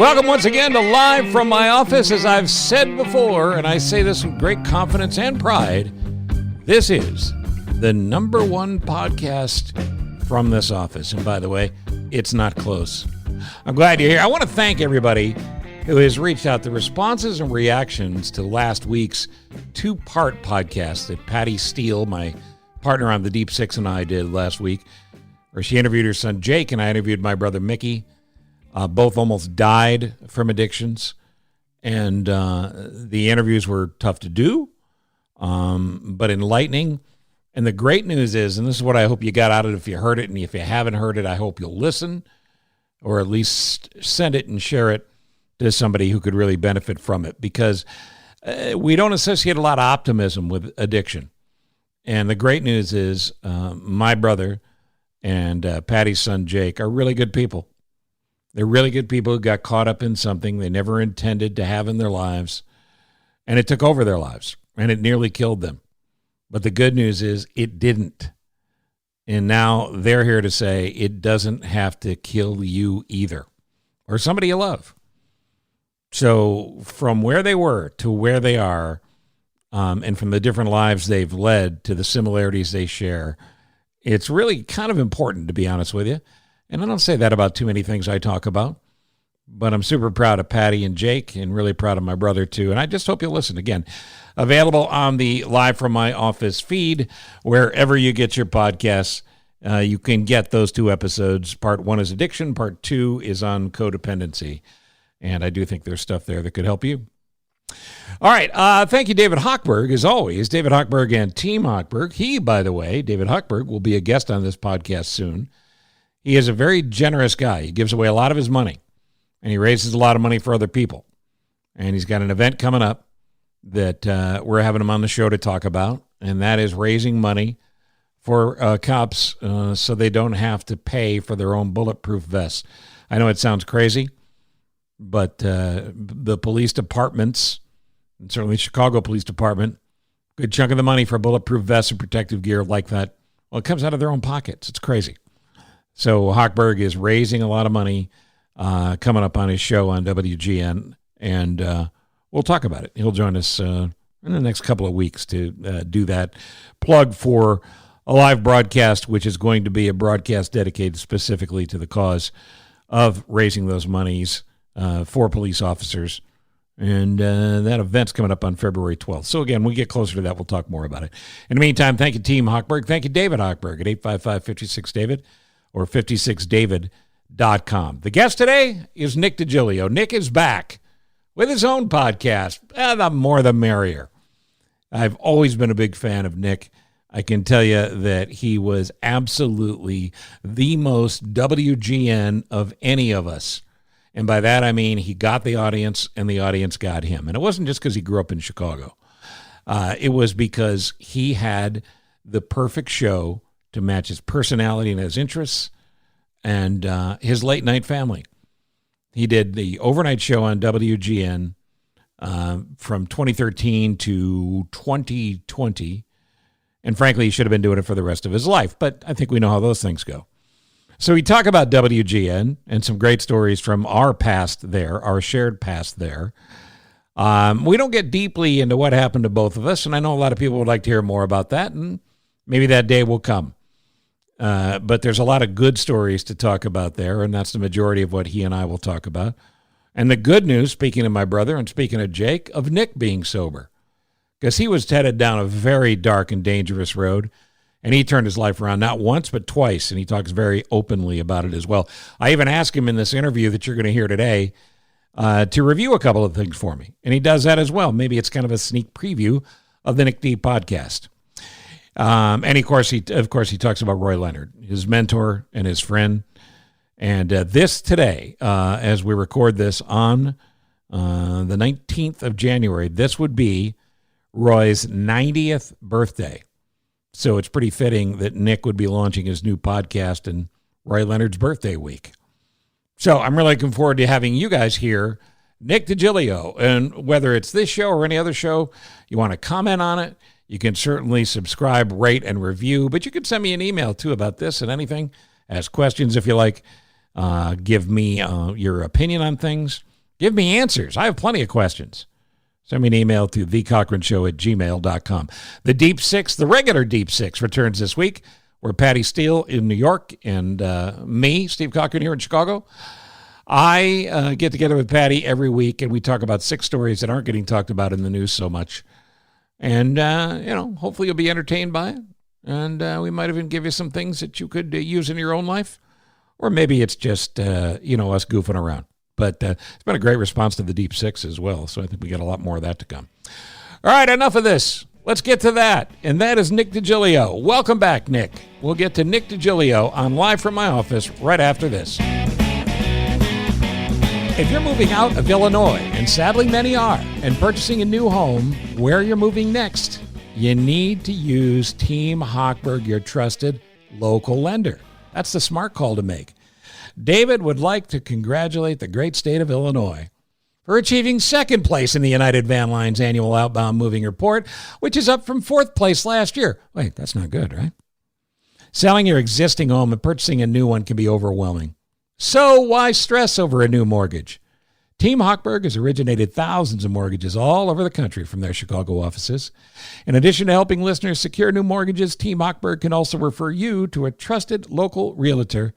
Welcome once again to Live from My Office. As I've said before, and I say this with great confidence and pride, this is the number one podcast from this office. And by the way, it's not close. I'm glad you're here. I want to thank everybody who has reached out. The responses and reactions to last week's two-part podcast that Patty Steele, my partner on the Deep Six, and I did last week, where she interviewed her son Jake and I interviewed my brother Mickey. Both almost died from addictions, and the interviews were tough to do, but enlightening. And the great news is, and this is what I hope you got out of it if you heard it, and if you haven't heard it, I hope you'll listen, or at least send it and share it to somebody who could really benefit from it, because we don't associate a lot of optimism with addiction. And the great news is my brother and Patty's son Jake are really good people. They're really good people who got caught up in something they never intended to have in their lives, and it took over their lives, and it nearly killed them. But the good news is it didn't. And now they're here to say it doesn't have to kill you either, or somebody you love. So from where they were to where they are, and from the different lives they've led to the similarities they share, it's really kind of important, to be honest with you. And I don't say that about too many things I talk about, but I'm super proud of Patty and Jake and really proud of my brother too. And I just hope you'll listen. Again, available on the Live from My Office feed, wherever you get your podcasts. You can get those two episodes. Part 1 is addiction. Part 2 is on codependency. And I do think there's stuff there that could help you. All right. Thank you, David Hochberg, as always. David Hochberg and Team Hochberg. He, by the way, David Hochberg, will be a guest on this podcast soon. He is a very generous guy. He gives away a lot of his money, and he raises a lot of money for other people. And he's got an event coming up that we're having him on the show to talk about, and that is raising money for cops so they don't have to pay for their own bulletproof vests. I know it sounds crazy, but the police departments, and certainly Chicago Police Department, a good chunk of the money for bulletproof vests and protective gear like that, well, it comes out of their own pockets. It's crazy. So Hochberg is raising a lot of money coming up on his show on WGN, and we'll talk about it. He'll join us in the next couple of weeks to do that plug for a live broadcast, which is going to be a broadcast dedicated specifically to the cause of raising those monies for police officers. And that event's coming up on February 12th. So, again, when we get closer to that, we'll talk more about it. In the meantime, thank you, Team Hochberg. Thank you, David Hochberg at 855-56-DAVID. Or 56david.com. The guest today is Nick Digilio. Nick is back with his own podcast. The more the merrier. I've always been a big fan of Nick. I can tell you that he was absolutely the most WGN of any of us. And by that, I mean he got the audience and the audience got him. And it wasn't just because he grew up in Chicago. It was because he had the perfect show to match his personality and his interests and his late-night family. He did the overnight show on WGN from 2013 to 2020, and frankly, he should have been doing it for the rest of his life, but I think we know how those things go. So we talk about WGN and some great stories from our past there, our shared past there. We don't get deeply into what happened to both of us, and I know a lot of people would like to hear more about that, and maybe that day will come. But there's a lot of good stories to talk about there, and that's the majority of what he and I will talk about. And the good news, speaking of my brother and speaking of Jake, of Nick being sober, because he was headed down a very dark and dangerous road, and he turned his life around not once but twice, and he talks very openly about it as well. I even asked him in this interview that you're going to hear today to review a couple of things for me, and he does that as well. Maybe it's kind of a sneak preview of the Nick D podcast. And of course he talks about Roy Leonard, his mentor and his friend. And this today, as we record this on the 19th of January, this would be Roy's 90th birthday. So it's pretty fitting that Nick would be launching his new podcast in Roy Leonard's birthday week. So I'm really looking forward to having you guys hear Nick Digilio. And whether it's this show or any other show, you want to comment on it, you can certainly subscribe, rate, and review. But you can send me an email, too, about this and anything. Ask questions if you like. Give me your opinion on things. Give me answers. I have plenty of questions. Send me an email to thecochronshow@gmail.com. The Deep Six, the regular Deep Six, returns this week. We're Patty Steele in New York and me, Steve Cochran, here in Chicago. I get together with Patty every week, and we talk about 6 stories that aren't getting talked about in the news so much. And, hopefully you'll be entertained by it. And we might even give you some things that you could use in your own life. Or maybe it's just, us goofing around. But it's been a great response to the Deep Six as well, so I think we got a lot more of that to come. All right, enough of this. Let's get to that, and that is Nick Digilio. Welcome back, Nick. We'll get to Nick Digilio on Live from My Office right after this. If you're moving out of Illinois, and sadly many are, and purchasing a new home where you're moving next, you need to use Team Hochberg, your trusted local lender. That's the smart call to make. David would like to congratulate the great state of Illinois for achieving 2nd place in the United Van Line's annual outbound moving report, which is up from 4th place last year. Wait, that's not good, right? Selling your existing home and purchasing a new one can be overwhelming. So why stress over a new mortgage? Team Hochberg has originated thousands of mortgages all over the country from their Chicago offices. In addition to helping listeners secure new mortgages, Team Hochberg can also refer you to a trusted local realtor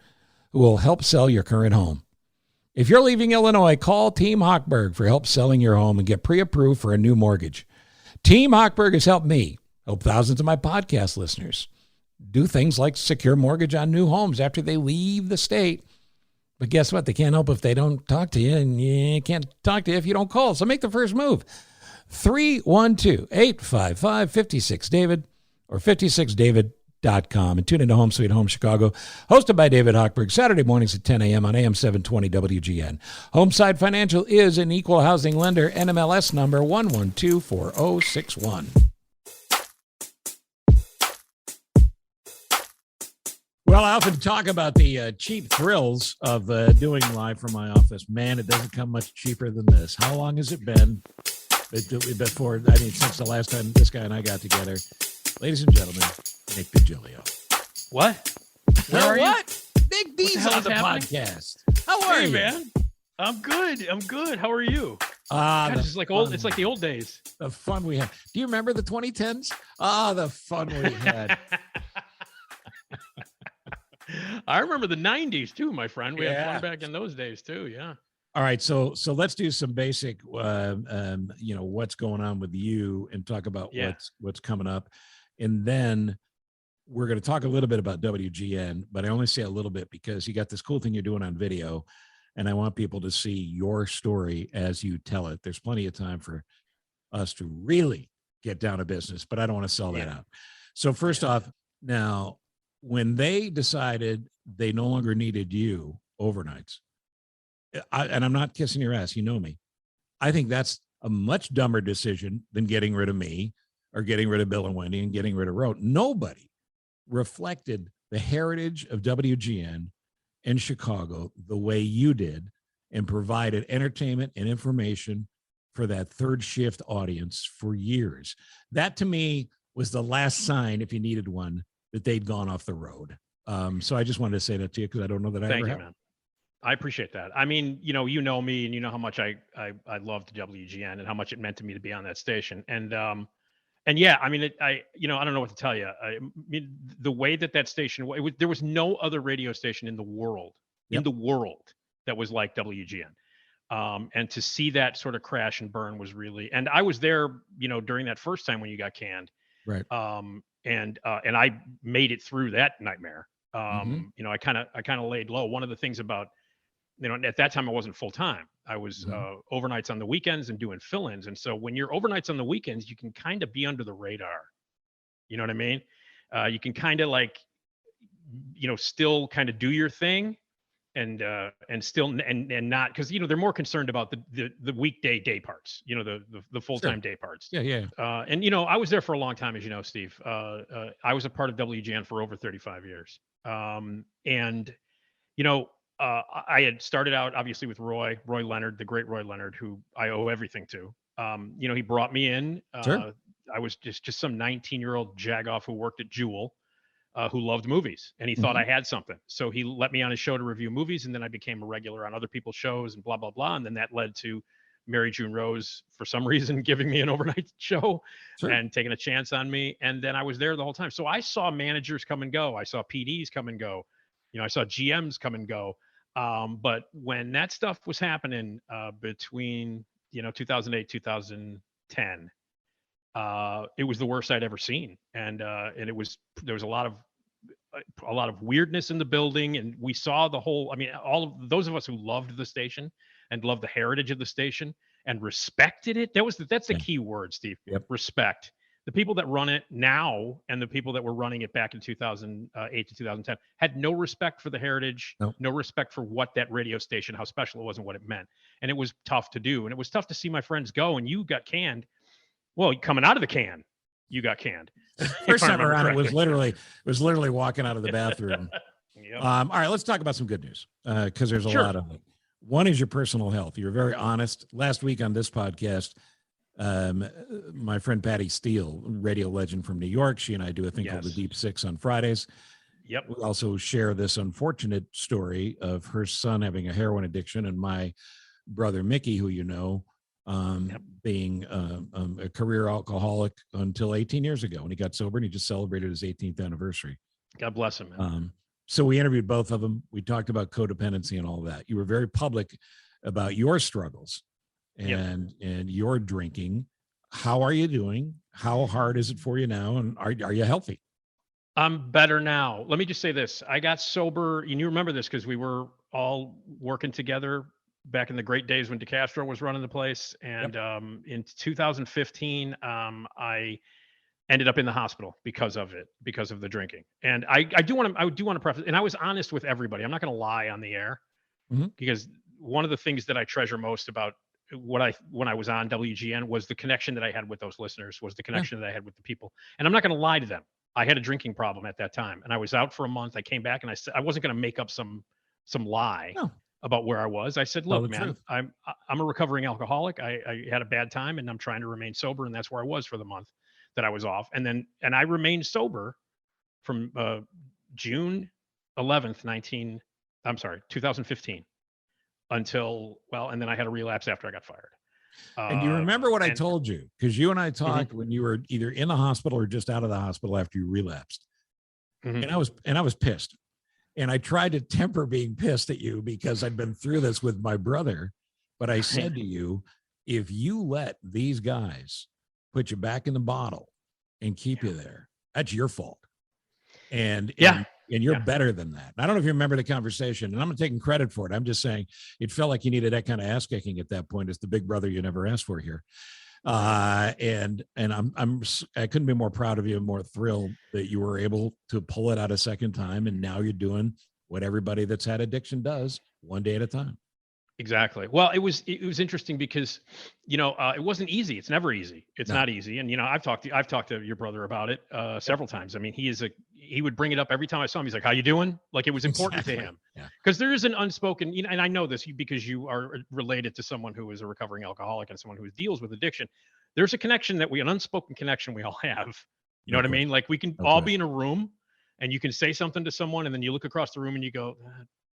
who will help sell your current home. If you're leaving Illinois, call Team Hochberg for help selling your home and get pre-approved for a new mortgage. Team Hochberg has helped me help thousands of my podcast listeners do things like secure mortgage on new homes after they leave the state. But guess what? They can't help if they don't talk to you, and you can't talk to you if you don't call. So make the first move. 312-855-56-DAVID or 56david.com. And tune into Home Sweet Home Chicago, hosted by David Hochberg, Saturday mornings at 10 a.m. on AM 720 WGN. Homeside Financial is an equal housing lender, NMLS number 1124061. Well, I often talk about the cheap thrills of doing Live from My Office. Man, it doesn't come much cheaper than this. How long has it been since the last time this guy and I got together? Ladies and gentlemen, Nick Digilio. What? Where are you? Big D's on the podcast. How are you, man? I'm good. How are you? It's like old. It's like the old days. The fun we had. Do you remember the 2010s? The fun we had. I remember the 90s too, my friend. We had fun back in those days too. Yeah. All right, so let's do some basic, what's going on with you, and talk about what's coming up, and then we're going to talk a little bit about WGN. But I only say a little bit because you got this cool thing you're doing on video, and I want people to see your story as you tell it. There's plenty of time for us to really get down to business, but I don't want to sell that out. So first off, now, when they decided they no longer needed you overnights, and I'm not kissing your ass, you know me, I think that's a much dumber decision than getting rid of me or getting rid of Bill and Wendy and getting rid of Rote. Nobody reflected the heritage of WGN in Chicago the way you did and provided entertainment and information for that third shift audience for years. That to me was the last sign, if you needed one, that they'd gone off the road. So I just wanted to say that to you because I don't know that I ever have. Man. I appreciate that. I mean, you know me, and you know how much I loved WGN and how much it meant to me to be on that station. And yeah, I mean, I don't know what to tell you. I mean, the way that station, there was no other radio station in the world, that was like WGN. And to see that sort of crash and burn was really, and I was there, during that first time when you got canned. Right. And I made it through that nightmare. I kind of laid low. One of the things about, at that time I wasn't full time. I was overnights on the weekends and doing fill-ins. And so when you're overnights on the weekends, you can kind of be under the radar. You know what I mean? You can kind of still kind of do your thing and still not, because they're more concerned about the weekday day parts, the full-time day parts. Yeah. And I was there for a long time, as you know, Steve. I was a part of WGN for over 35 years. I had started out obviously with Roy Leonard, the great Roy Leonard, who I owe everything to. He brought me in. Sure. I was just some 19-year-old jagoff who worked at Jewel. who loved movies, and he thought I had something. So he let me on his show to review movies, and then I became a regular on other people's shows and blah, blah, blah. And then that led to Mary June Rose, for some reason, giving me an overnight show and taking a chance on me. And then I was there the whole time. So I saw managers come and go. I saw PDs come and go. I saw GMs come and go. But when that stuff was happening between, 2008, 2010, it was the worst I'd ever seen. And there was a lot of weirdness in the building, and we saw all of those of us who loved the station and loved the heritage of the station and respected it. That's the key word, Steve. Respect. The people that run it now and the people that were running it back in 2008 to 2010 had no respect for the heritage, no respect for what that radio station, how special it was and what it meant. And it was tough to do. And it was tough to see my friends go, and you got canned. Well, coming out of the can, you got canned. First time around, it was literally walking out of the bathroom. All right, let's talk about some good news, because there's a lot of it. One is your personal health. You're very honest. Last week on this podcast, my friend Patty Steele, radio legend from New York, she and I do a thing called the Deep Six on Fridays. We also share this unfortunate story of her son having a heroin addiction, and my brother Mickey, who being a career alcoholic until 18 years ago, when he got sober, and he just celebrated his 18th anniversary. God bless him, man. So we interviewed both of them. We talked about codependency and all that. You were very public about your struggles and your drinking. How are you doing? How hard is it for you now? And are you healthy? I'm better now. Let me just say this. I got sober, and you remember this because we were all working together back in the great days when DeCastro was running the place. And in 2015, I ended up in the hospital because of the drinking. And I do want to preface, and I was honest with everybody. I'm not going to lie on the air, because one of the things that I treasure most about when I was on WGN was the connection that I had with those listeners, was the connection that I had with the people. And I'm not going to lie to them. I had a drinking problem at that time, and I was out for a month. I came back, and I said I wasn't going to make up some lie about where I was. I said, look, man, I'm a recovering alcoholic. I had a bad time, and I'm trying to remain sober. And that's where I was for the month that I was off. And I remained sober from June 11th, 2015 until, and then I had a relapse after I got fired. And do you remember what I told you? Because you and I talked when you were either in the hospital or just out of the hospital after you relapsed. And I was pissed. And I tried to temper being pissed at you because I'd been through this with my brother. But I said to you, if you let these guys put you back in the bottle and keep you there, that's your fault. And you're better than that. And I don't know if you remember the conversation, and I'm not taking credit for it. I'm just saying it felt like you needed that kind of ass kicking at that point as the big brother you never asked for here. And I couldn't be more proud of you and more thrilled that you were able to pull it out a second time. And now you're doing what everybody that's had addiction does, one day at a time. Exactly. Well, it was interesting because, it wasn't easy. It's never easy. It's not easy. And, I've talked to your brother about it several times. I mean, he would bring it up every time I saw him. He's like, how you doing? Like, it was important to him. Because there is an unspoken, and I know this because you are related to someone who is a recovering alcoholic and someone who deals with addiction. There's a connection an unspoken connection we all have. You know what I mean? Like, we can all be in a room and you can say something to someone, and then you look across the room and you go,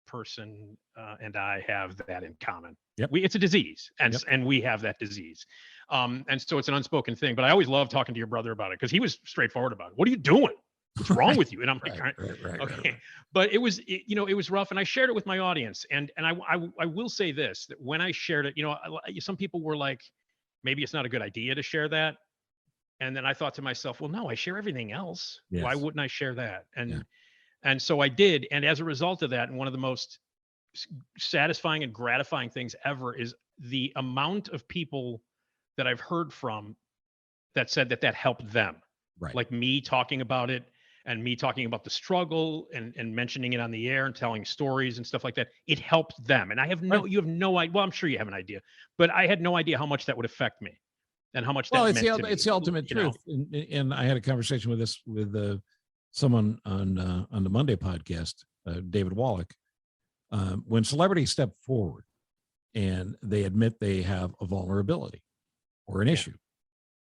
person and I have that in common. It's a disease, and we have that disease, and so it's an unspoken thing. But I always love talking to your brother about it because he was straightforward about it. What are you doing? What's wrong with you? And I'm like, okay. But it was rough, and I shared it with my audience, and I will say this, that when I shared it, some people were like, maybe it's not a good idea to share that, and then I thought to myself, well, no, I share everything else. Why wouldn't I share that? And so I did. And as a result of that, and one of the most satisfying and gratifying things ever is the amount of people that I've heard from that said that helped them. Right. Like me talking about it and me talking about the struggle and mentioning it on the air and telling stories and stuff like that. It helped them. And you have no idea. Well, I'm sure you have an idea, but I had no idea how much that would affect me and how much that meant to me. It's the ultimate truth. And I had a conversation with someone on the Monday podcast, David Wallach, when celebrities step forward and they admit they have a vulnerability or an issue,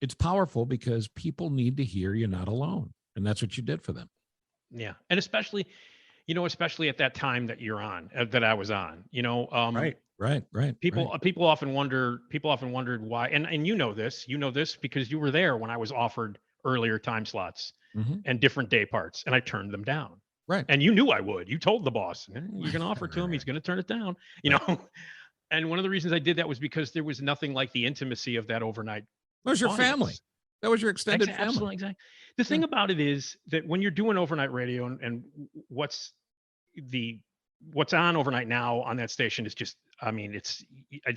it's powerful because people need to hear you're not alone. And that's what you did for them. Yeah. And especially, especially at that time that you're on, that I was on, Right. people often wondered why, and you know this because you were there when I was offered earlier time slots Hmm. and different day parts, and I turned them down. Right. And you knew I would. You told the boss, you're going to offer it to him. Right. He's going to turn it down, Right. And one of the reasons I did that was because there was nothing like the intimacy of that overnight That was your family. audience. That was your extended family. Absolutely, exactly. The thing about it is that when you're doing overnight radio, and what's on overnight now on that station is just, I mean, it's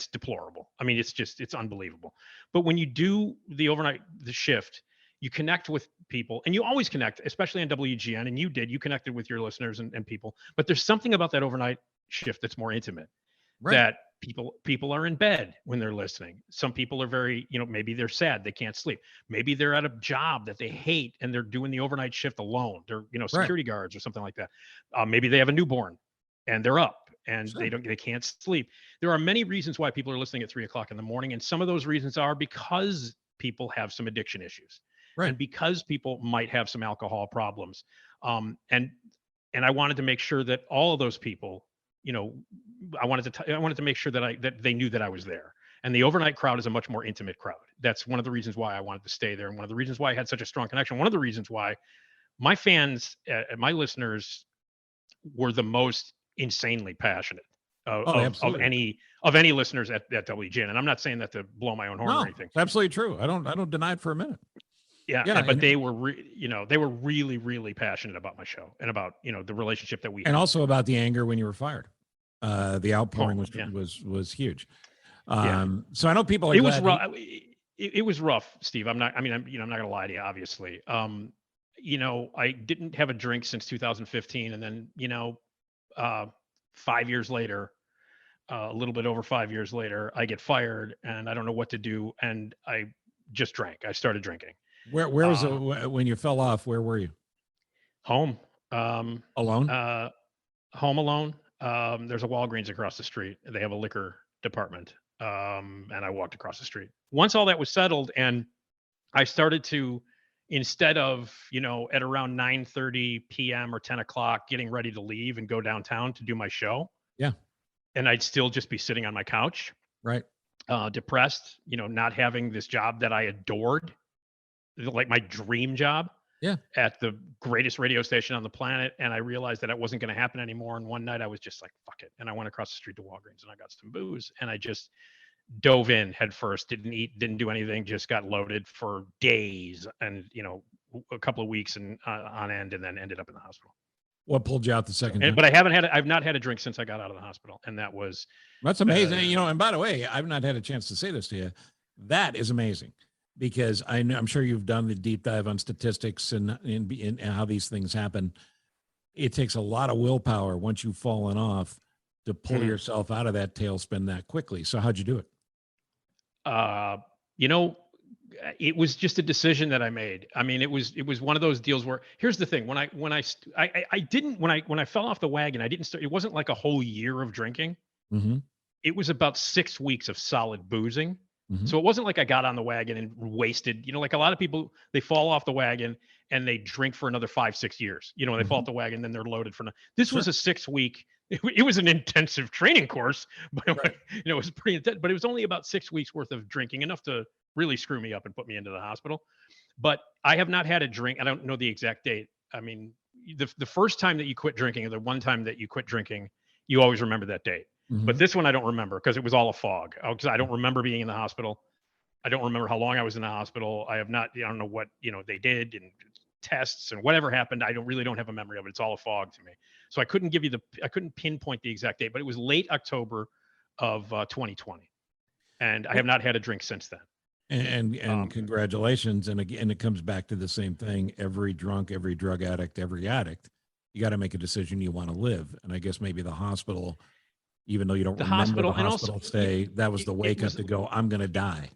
deplorable. I mean, it's unbelievable. But when you do the shift, you connect with people, and you always connect, especially on WGN, and you connected with your listeners and people. But there's something about that overnight shift that's more intimate. Right. That people are in bed when they're listening. Some people are very, maybe they're sad, they can't sleep. Maybe they're at a job that they hate and they're doing the overnight shift alone. They're, security guards or something like that. Maybe they have a newborn and they're up and Sure. they can't sleep. There are many reasons why people are listening at 3:00 in the morning. And some of those reasons are because people have some addiction issues. Right. And because people might have some alcohol problems. And I wanted to make sure that all of those people, I wanted to make sure that they knew that I was there. And the overnight crowd is a much more intimate crowd. That's one of the reasons why I wanted to stay there, and one of the reasons why I had such a strong connection. One of the reasons why my fans, my listeners, were the most insanely passionate of any listeners at WGN. And I'm not saying that to blow my own horn or anything. It's absolutely true. I don't deny it for a minute. Yeah, but they were, really, really passionate about my show and about, the relationship that we had. And also about the anger when you were fired. The outpouring was huge. So I know people are. It was rough. It was rough, Steve. I'm not going to lie to you, obviously. I didn't have a drink since 2015, and then, 5 years later, a little bit over 5 years later, I get fired, and I don't know what to do, and I just drank. I started drinking. Where was it when you fell off? Where were you? Home. Alone? Home alone. There's a Walgreens across the street. They have a liquor department. And I walked across the street. Once all that was settled, and I started to, instead of, at around 9:30 p.m. or 10 o'clock, getting ready to leave and go downtown to do my show. Yeah. And I'd still just be sitting on my couch. Right. Depressed, not having this job that I adored, like my dream job. Yeah. At the greatest radio station on the planet. And I realized that it wasn't going to happen anymore. And one night I was just like, fuck it. And I went across the street to Walgreens and I got some booze, and I just dove in head first, didn't eat, didn't do anything, just got loaded for days and, a couple of weeks and on end, and then ended up in the hospital. What pulled you out the second time? But I've not had a drink since I got out of the hospital. And that's amazing. And by the way, I've not had a chance to say this to you. That is amazing. Because I'm sure you've done the deep dive on statistics and how these things happen. It takes a lot of willpower once you've fallen off to pull yourself out of that tailspin that quickly. So how'd you do it? It was just a decision that I made. I mean, it was one of those deals where, here's the thing: when I fell off the wagon, I didn't start. It wasn't like a whole year of drinking. Mm-hmm. It was about 6 weeks of solid boozing. Mm-hmm. So it wasn't like I got on the wagon and wasted, like a lot of people, they fall off the wagon and they drink for another 5-6 years, when they fall off the wagon, then they're loaded for. This was a 6-week, it was an intensive training course, but it was pretty intense, but it was only about 6 weeks worth of drinking, enough to really screw me up and put me into the hospital. But I have not had a drink. I don't know the exact date. I mean, the first time that you quit drinking, or the one time that you quit drinking, you always remember that date. Mm-hmm. But this one I don't remember, because it was all a fog. Because I don't remember being in the hospital. I don't remember how long I was in the hospital. I don't know what, they did and tests and whatever happened. I don't have a memory of it. It's all a fog to me. So I couldn't pinpoint the exact date, but it was late October of 2020. And I have not had a drink since then. And congratulations. And again, it comes back to the same thing. Every drunk, every drug addict, every addict, you got to make a decision you want to live. And I guess maybe the hospital, even though you don't remember the hospital stay, that was the wake up to go, I'm going to die.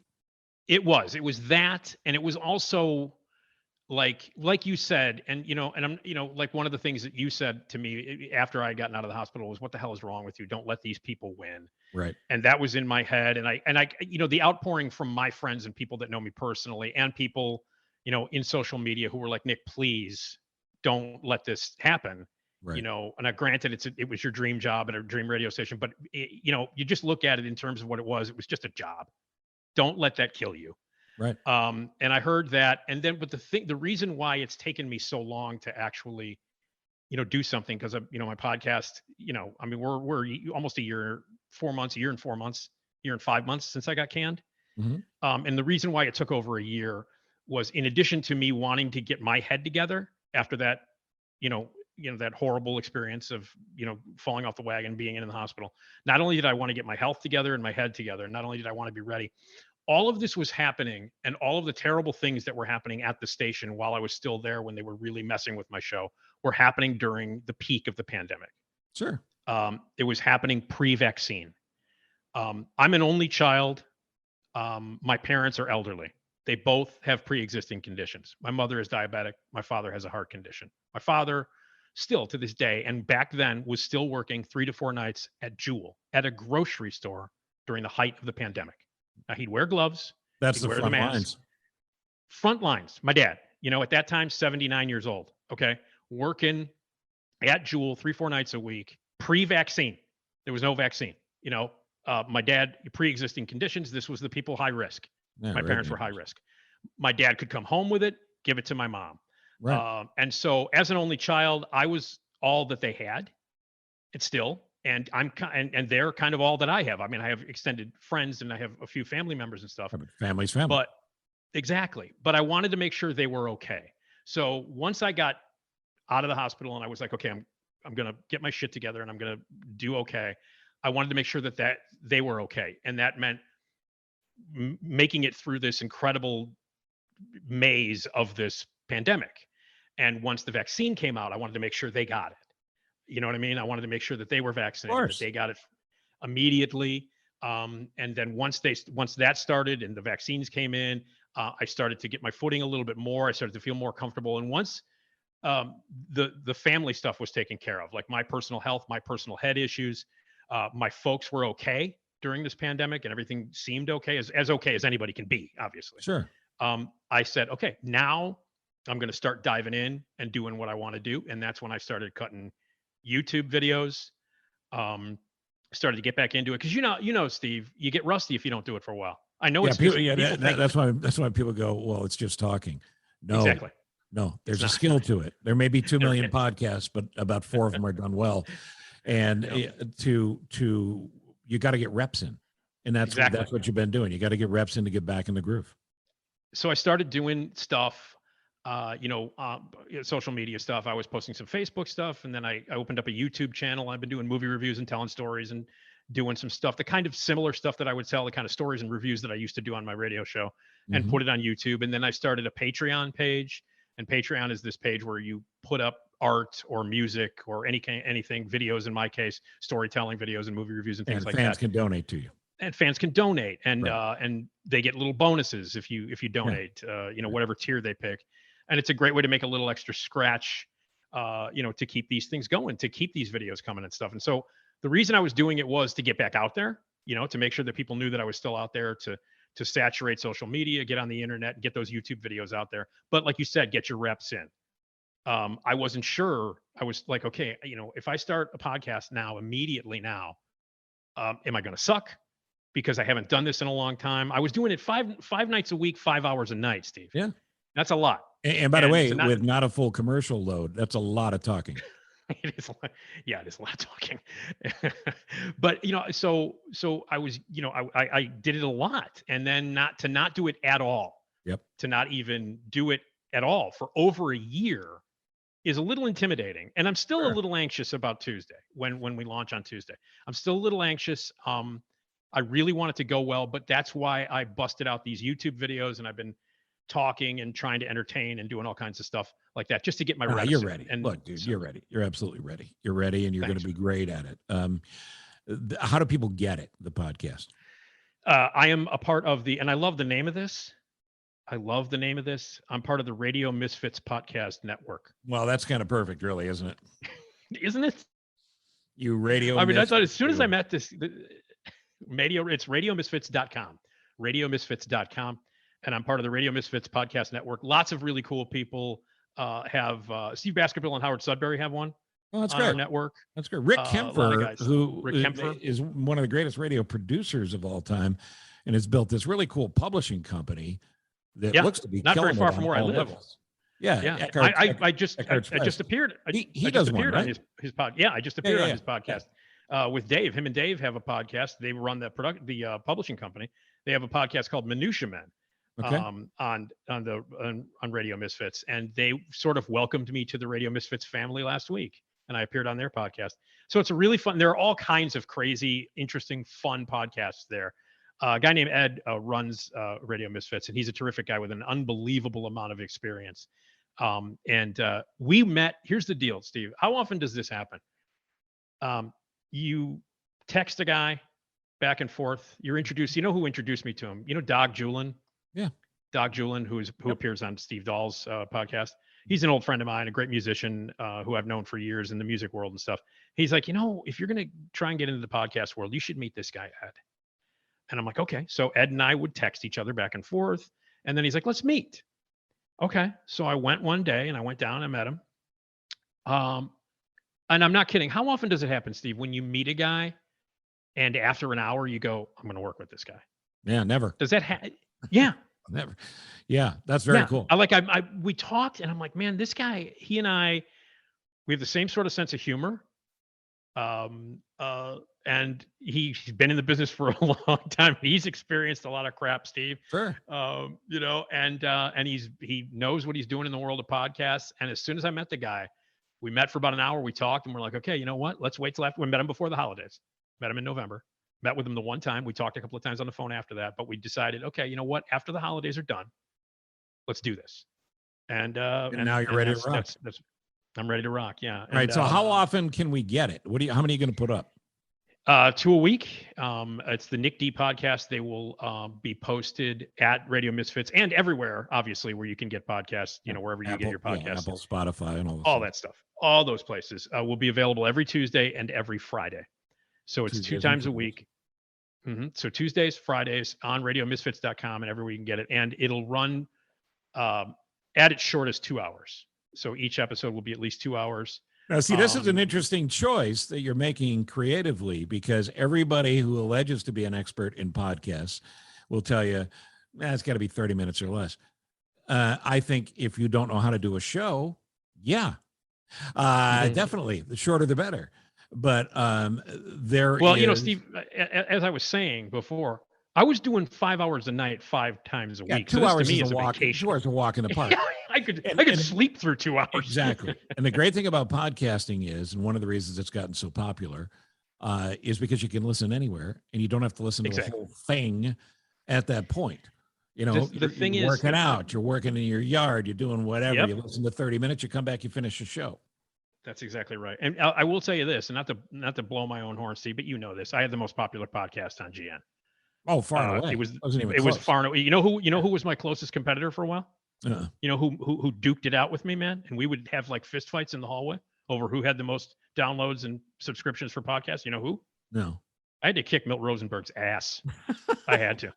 It was that. And it was also like you said, and, and I'm, like one of the things that you said to me after I had gotten out of the hospital was, what the hell is wrong with you? Don't let these people win. Right. And that was in my head. And I, the outpouring from my friends and people that know me personally, and people, in social media who were like, Nick, please don't let this happen. Right. You know, and granted, it was your dream job at a dream radio station, but you know, you just look at it in terms of what it was. It was just a job. Don't let that kill you. Right. And I heard that, and then, but the reason why it's taken me so long to actually, you know, do something, because you know, my podcast, you know, I mean, we're almost a year, 4 months, a year and 4 months, year and 5 months since I got canned. And the reason why it took over a year was, in addition to me wanting to get my head together after that, you know, that horrible experience of, you know, falling off the wagon, being in the hospital. Not only did I want to get my health together and my head together, not only did I want to be ready, all of this was happening, and all of the terrible things that were happening at the station while I was still there, when they were really messing with my show, were happening during the peak of the pandemic. Sure. It was happening pre-vaccine. I'm an only child. My parents are elderly. They both have pre-existing conditions. My mother is diabetic. My father has a heart condition. My father, still to this day, and back then, was still working 3 to 4 nights at Jewel, at a grocery store, during the height of the pandemic. Now, he'd wear gloves. That's he'd the wear front mask. lines. Front lines. My dad, you know, at that time, 79 years old. Okay. Working at Jewel 3-4 nights a week, pre-vaccine. There was no vaccine. You know, my dad, pre-existing conditions. This was the people high risk. Yeah, My parents were high risk. My dad could come home with it, give it to my mom. Right. And so, as an only child, I was all that they had. It's still, and and they're kind of all that I have. I mean, I have extended friends, and I have a few family members and stuff. Family's family. But exactly. But I wanted to make sure they were okay. So once I got out of the hospital and I was like, okay, I'm gonna get my shit together and I'm gonna do okay. I wanted to make sure that they were okay, and that meant making it through this incredible maze of this pandemic. And once the vaccine came out, I wanted to make sure they got it. You know what I mean? I wanted to make sure that they were vaccinated, that they got it immediately. And then once that started and the vaccines came in, I started to get my footing a little bit more. I started to feel more comfortable. And once the family stuff was taken care of, like my personal health, my personal head issues, my folks were okay during this pandemic, and everything seemed okay, as okay as anybody can be, obviously. Sure. I said, okay, now I'm going to start diving in and doing what I want to do. And that's when I started cutting YouTube videos. Started to get back into it, because you know, Steve, you get rusty if you don't do it for a while. I know it's people, that's why people go, well, it's just talking. No, exactly. No, there's a skill to it. There may be 2 million podcasts, but about 4 of them are done well. And you got to get reps in, and that's what you've been doing. You got to get reps in to get back in the groove. So I started doing stuff, social media stuff. I was posting some Facebook stuff, and then I opened up a YouTube channel. I've been doing movie reviews and telling stories and doing some stuff, the kind of similar stuff that I would tell, the kind of stories and reviews that I used to do on my radio show, and put it on YouTube. And then I started a Patreon page, and Patreon is this page where you put up art or music or anything, videos, in my case, storytelling videos and movie reviews and things like that. Fans can donate to you. And fans can donate, and right. And they get little bonuses if you donate, whatever tier they pick. And it's a great way to make a little extra scratch, to keep these things going, to keep these videos coming and stuff. And so the reason I was doing it was to get back out there, to make sure that people knew that I was still out there, to saturate social media, get on the internet, and get those YouTube videos out there. But like you said, get your reps in. I wasn't sure. I was like, okay, if I start a podcast immediately now, am I going to suck? Because I haven't done this in a long time. I was doing it five nights a week, 5 hours a night, Steve. Yeah. That's a lot. And by the way, with not a full commercial load, that's a lot of talking. It is. Yeah, it is a lot of talking. But, so I was, I did it a lot, and then not do it at all. Yep. To not even do it at all for over a year is a little intimidating. And I'm still a little anxious about Tuesday when we launch on Tuesday. I'm still a little anxious. I really want it to go well, but that's why I busted out these YouTube videos, and I've been talking and trying to entertain and doing all kinds of stuff like that, just to get my reps. You're ready. And look, dude, you're ready. You're absolutely ready. You're ready, and you're going to be great at it. How do people get it, the podcast? I am a part of and I love the name of this. I'm part of the Radio Misfits podcast network. Well, that's kind of perfect, really, isn't it? Isn't it? You radio. I mean, I thought as soon as I met this, it's radiomisfits.com, radiomisfits.com. And I'm part of the Radio Misfits podcast network. Lots of really cool people. have Steve Baskerville and Howard Sudbury have one. Oh, that's on great. our network. That's great. Rick A lot of Kempfer, guys. who Rick Kempfer. is one of the greatest radio producers of all time, and has built this really cool publishing company that looks to be not very killing far it from on where I all live. levels. Yeah, Yeah, I just appeared. He just does appeared one, on right? his pod. Yeah, I just appeared on yeah. his podcast with Dave. Him and Dave have a podcast. They run the publishing company. They have a podcast called Minutia Men. Okay. On Radio Misfits, and they sort of welcomed me to the Radio Misfits family last week, and I appeared on their podcast. So it's a really fun. There are all kinds of crazy, interesting, fun podcasts there. A guy named Ed runs Radio Misfits, and he's a terrific guy with an unbelievable amount of experience. And we met. Here's the deal, Steve. How often does this happen? You text a guy back and forth. You're introduced. You know who introduced me to him? You know, Dog Julin. Yeah. Dog Julin, who appears on Steve Dahl's podcast. He's an old friend of mine, a great musician who I've known for years in the music world and stuff. He's like, you know, if you're going to try and get into the podcast world, you should meet this guy, Ed. And I'm like, okay. So Ed and I would text each other back and forth. And then he's like, let's meet. Okay. So I went one day and I went down and met him. And I'm not kidding. How often does it happen, Steve, when you meet a guy and after an hour you go, I'm going to work with this guy? Yeah, never. Does that happen? Yeah. Never. Yeah, that's very cool. We talked and I'm like, man, this guy, he and I, we have the same sort of sense of humor. And he's been in the business for a long time. He's experienced a lot of crap, Steve. Sure. You know, and he knows what he's doing in the world of podcasts. And as soon as I met the guy, we met for about an hour. We talked and we're like, okay, you know what? Let's wait till after. We met him before the holidays. Met him in November. Met with him the one time. We talked a couple of times on the phone after that, but we decided, okay, you know what? After the holidays are done, let's do this. And now you're ready to rock. I'm ready to rock. Yeah. All right. So how often can we get it? How many are you going to put up? 2 a week. It's the Nick D podcast. They will be posted at Radio Misfits and everywhere, obviously, where you can get podcasts, you know, wherever you get your podcasts. Yeah, Apple, Spotify, and all that stuff. All those places will be available every Tuesday and every Friday. So it's Tuesdays 2 times a week. Mm-hmm. So Tuesdays, Fridays on radiomisfits.com and everywhere you can get it. And it'll run at its shortest 2 hours. So each episode will be at least 2 hours. Now, see, this is an interesting choice that you're making creatively, because everybody who alleges to be an expert in podcasts will tell you, it's got to be 30 minutes or less. I think if you don't know how to do a show, definitely the shorter the better. But you know, Steve, as I was saying before, I was doing 5 hours a night, 5 times a week. 2 hours to me is a walk. Vacation. 2 hours a walk in the park. I could sleep through 2 hours. Exactly. And the great thing about podcasting is, and one of the reasons it's gotten so popular, is because you can listen anywhere and you don't have to listen to the whole thing at that point. You know, the thing you're is, working out, you're working in your yard, you're doing whatever. Yep. You listen to 30 minutes, you come back, you finish the show. That's exactly right. And I will tell you this, and not to blow my own horn, Steve, but you know this. I had the most popular podcast on GN. Oh, far away. It was far away. You know who was my closest competitor for a while? You know who duked it out with me, man? And we would have like fist fights in the hallway over who had the most downloads and subscriptions for podcasts. You know who? No. I had to kick Milt Rosenberg's ass. I had to.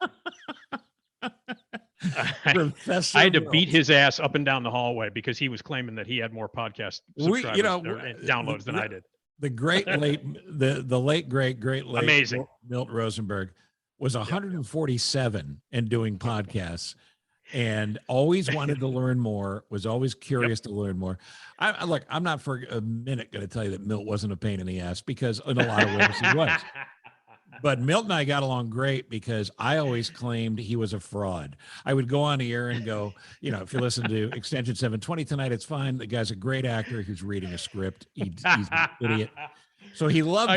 I had to beat his ass up and down the hallway because he was claiming that he had more podcast subscribers downloads than I did. The late great amazing Milt Rosenberg was 147 and doing podcasts, and always wanted to learn more. Was always curious to learn more. I'm not for a minute going to tell you that Milt wasn't a pain in the ass, because in a lot of ways he was. But Milt and I got along great because I always claimed he was a fraud. I would go on the air and go, you know, if you listen to Extension 720 tonight, it's fine. The guy's a great actor who's reading a script. He's an idiot. So he loved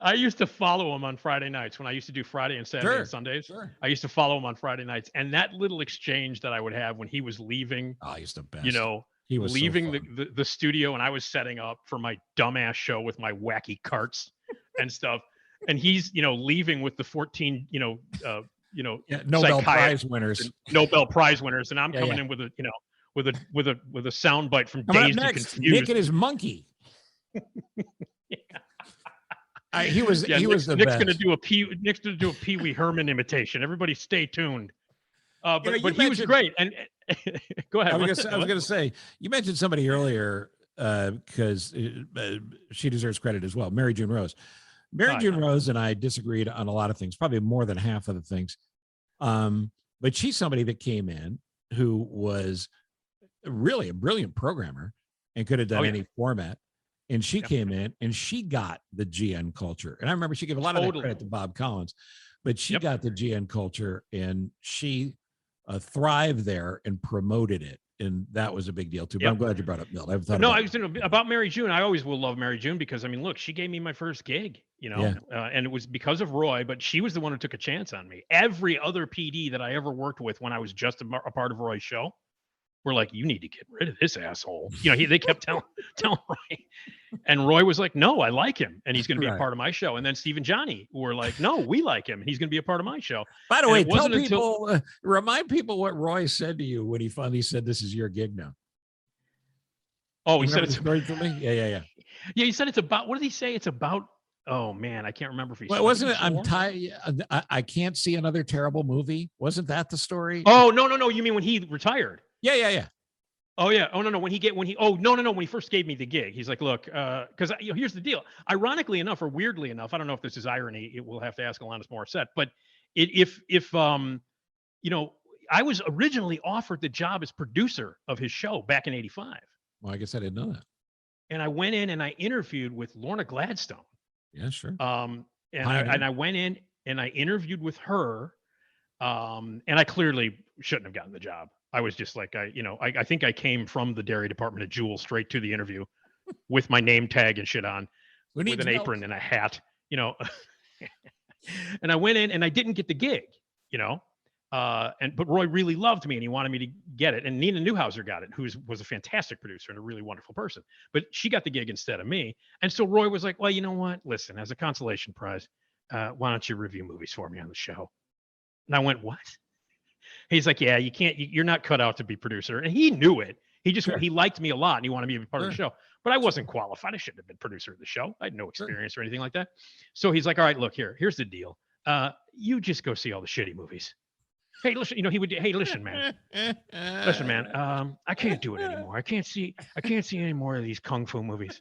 I used to follow him on Friday nights when I used to do Friday and Saturday and Sundays. Sure. I used to follow him on Friday nights. And that little exchange that I would have when he was leaving, he's the best. You know, he was leaving the studio, and I was setting up for my dumbass show with my wacky carts and stuff. And he's, you know, leaving with the 14, Nobel Prize winners. Nobel Prize winners. And I'm coming in with a sound bite from Dazed and Confused. Nick and his monkey. He was the Nick's best. Nick's gonna do a Pee Wee Herman imitation. Everybody stay tuned. But he was great. And go ahead. I was going to say, you mentioned somebody earlier because she deserves credit as well. Mary June Rose. Mary June Rose and I disagreed on a lot of things, probably more than half of the things. But she's somebody that came in who was really a brilliant programmer and could have done any format. And she came in and she got the GN culture. And I remember she gave a lot of that credit to Bob Collins, but she got the GN culture and she thrived there and promoted it. And that was a big deal too. But I'm glad you brought up Milt. About Mary June. I always will love Mary June because, I mean, look, she gave me my first gig, and it was because of Roy, but she was the one who took a chance on me. Every other PD that I ever worked with when I was just a part of Roy's show were like, you need to get rid of this asshole. They kept telling Roy. And Roy was like, no, I like him. And he's going to be a part of my show. And then Steve and Johnny were like, no, we like him. And he's going to be a part of my show. By the way, tell people, remind people what Roy said to you when he finally said, this is your gig now. Oh, he said it's story for me. Yeah. Yeah, he said it's about, what did he say? It's about, oh man, I can't remember if he said wasn't it? I'm tired. I can't see another terrible movie. Wasn't that the story? Oh, no. You mean when he retired? Yeah. Oh yeah. Oh no. When he first gave me the gig, he's like, look, because here's the deal. Ironically enough, or weirdly enough, I don't know if this is irony. It will have to ask Alanis Morissette. But if I was originally offered the job as producer of his show back in '85. Well, I guess I didn't know that. And I went in and I interviewed with Lorna Gladstone. Yeah, sure. And I went in and I interviewed with her. And I clearly shouldn't have gotten the job. I was just like, I think I came from the dairy department of Jewel straight to the interview with my name tag and shit on, with an apron and a hat, and I went in and I didn't get the gig, but Roy really loved me and he wanted me to get it. And Nina Newhouser got it, who was a fantastic producer and a really wonderful person, but she got the gig instead of me. And so Roy was like, well, you know what? Listen, as a consolation prize, why don't you review movies for me on the show? And I went, what? He's like, yeah, you're not cut out to be producer. And he knew it. He liked me a lot and he wanted me to be part of the show, but I wasn't qualified. I shouldn't have been producer of the show. I had no experience or anything like that. So he's like, all right, look, here's the deal. You just go see all the shitty movies. Hey, listen, hey, listen, man, I can't do it anymore. I can't see any more of these Kung Fu movies.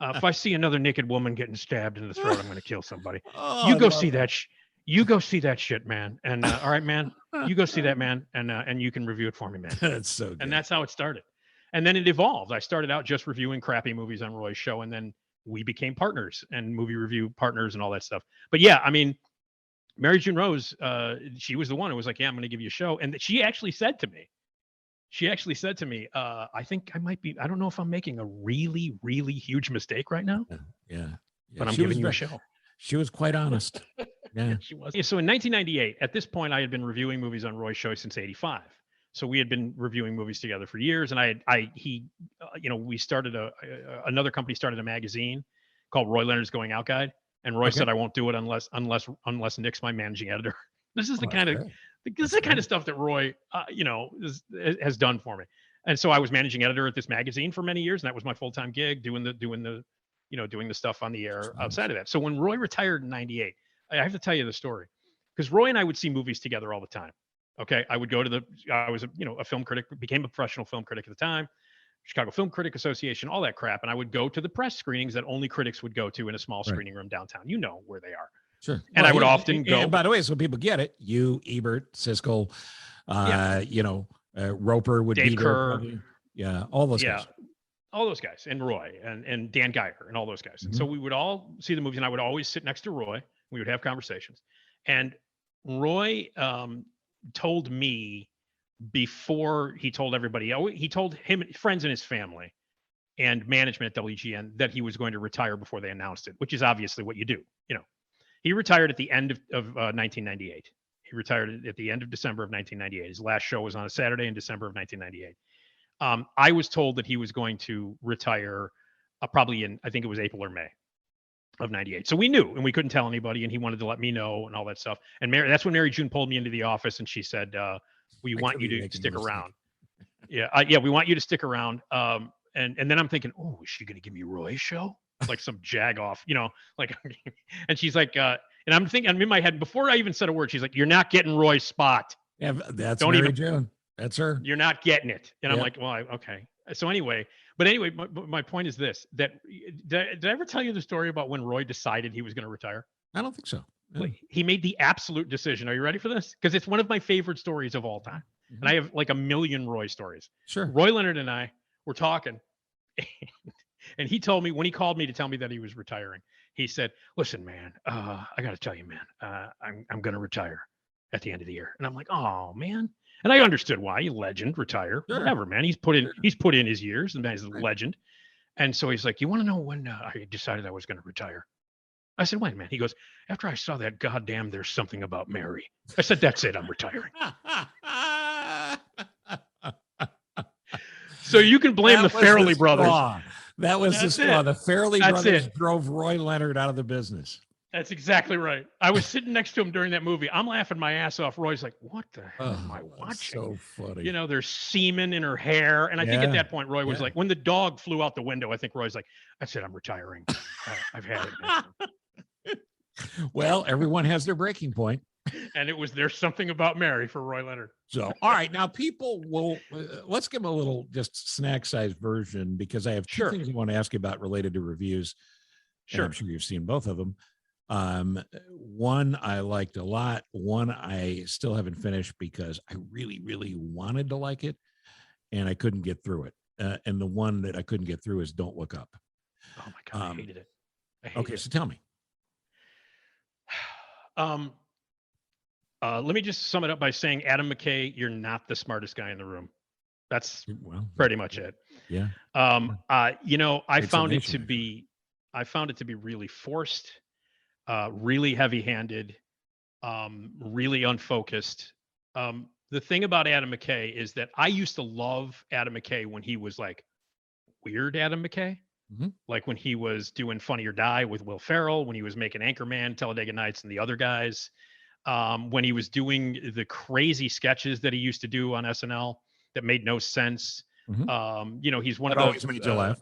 If I see another naked woman getting stabbed in the throat, I'm going to kill somebody. You go see that. You go see that shit, man. And all right, man, you go see that, man. And you can review it for me, man. That's so good. And that's how it started. And then it evolved. I started out just reviewing crappy movies on Roy's show. And then we became partners and movie review partners and all that stuff. But yeah, I mean, Mary June Rose, she was the one who was like, yeah, I'm going to give you a show. And she actually said to me, I think I don't know if I'm making a really, really huge mistake right now. Yeah. But I'm giving you a show. She was quite honest. Yeah, she was. So in 1998, at this point, I had been reviewing movies on Roy's show since '85. So we had been reviewing movies together for years. And we started another company started a magazine called Roy Leonard's Going Out Guide. And Roy said, I won't do it unless Nick's my managing editor. This is the kind of stuff that Roy, has done for me. And so I was managing editor at this magazine for many years, and that was my full-time gig, doing the stuff on the air outside of that. So when Roy retired in '98, I have to tell you the story, because Roy and I would see movies together all the time. Okay, I was a film critic, became a professional film critic at the time, Chicago Film Critic Association, all that crap, and I would go to the press screenings that only critics would go to in a small screening room downtown. You know where they are. Sure. And I would often go. And by the way, so people get it. You, Ebert, Siskel, Roper would Dave be Kerr. there. Yeah, all those guys. All those guys, and Roy and Dan Geiger and all those guys. And so we would all see the movies, and I would always sit next to Roy. We would have conversations. And Roy told me before he told everybody, he told him, friends and his family and management at WGN that he was going to retire before they announced it, which is obviously what you do. He retired at the end of 1998. He retired at the end of December of 1998. His last show was on a Saturday in December of 1998. I was told that he was going to retire probably in, I think it was April or May of '98. So we knew, and we couldn't tell anybody, and he wanted to let me know and all that stuff. And that's when Mary June pulled me into the office and she said, we want you to stick around. We want you to stick around. And then I'm thinking, oh, is she going to give me Roy's show? Like some jag off, and she's like, and I'm thinking, I'm in my head, before I even said a word, she's like, you're not getting Roy's spot. Yeah, that's Don't Mary even, June. That's her. you're not getting it. And I'm Yep. like, well, okay. So anyway, my point is this, that did I ever tell you the story about when Roy decided he was going to retire? I don't think so. Yeah. Like, he made the absolute decision. Are you ready for this? Because it's one of my favorite stories of all time. Mhm. And I have like a million Roy stories. Sure. Roy Leonard and I were talking, and he told me, when he called me to tell me that he was retiring, he said, "Listen, man, I got to tell you, man, I'm going to retire at the end of the year." And I'm like, "Oh, man." And I understood why. Legend, retire, Sure. whatever, man. He's put in his years, and he's a Right. legend. And so he's like, "You want to know when I decided I was going to retire?" I said, "When, man?" He goes, "After I saw that goddamn There's Something About Mary." I said, "That's it. I'm retiring." So you can blame the Farrelly brothers. Straw. That was the straw. The Farrelly brothers drove Roy Leonard out of the business. That's exactly right. I was sitting next to him during that movie. I'm laughing my ass off. Roy's like, "What the hell am I watching?" So funny. You know, there's semen in her hair. And I think at that point, Roy was like, when the dog flew out the window, I think Roy's like, "That's it. I'm retiring. I've had it." Well, everyone has their breaking point. And it was There's Something About Mary for Roy Leonard. So, all right. Now, people will, let's give them a little just snack size version, because I have two things I want to ask you about related to reviews. Sure. I'm sure you've seen both of them. One I liked a lot. One I still haven't finished because I really, really wanted to like it and I couldn't get through it. And the one that I couldn't get through is Don't Look Up. Oh my God, I hated it. Okay, so tell me. Let me just sum it up by saying, Adam McKay, you're not the smartest guy in the room. That's pretty much it. Yeah. You know, I found it to be really forced, really heavy-handed, really unfocused. The thing about Adam McKay is that I used to love Adam McKay when he was like weird Adam McKay. Mm-hmm. Like when he was doing Funny or Die with Will Ferrell, when he was making Anchorman, Talladega Nights, and the other guys, when he was doing the crazy sketches that he used to do on SNL that made no sense. Mm-hmm. You know, he's one of those. Always made you laugh.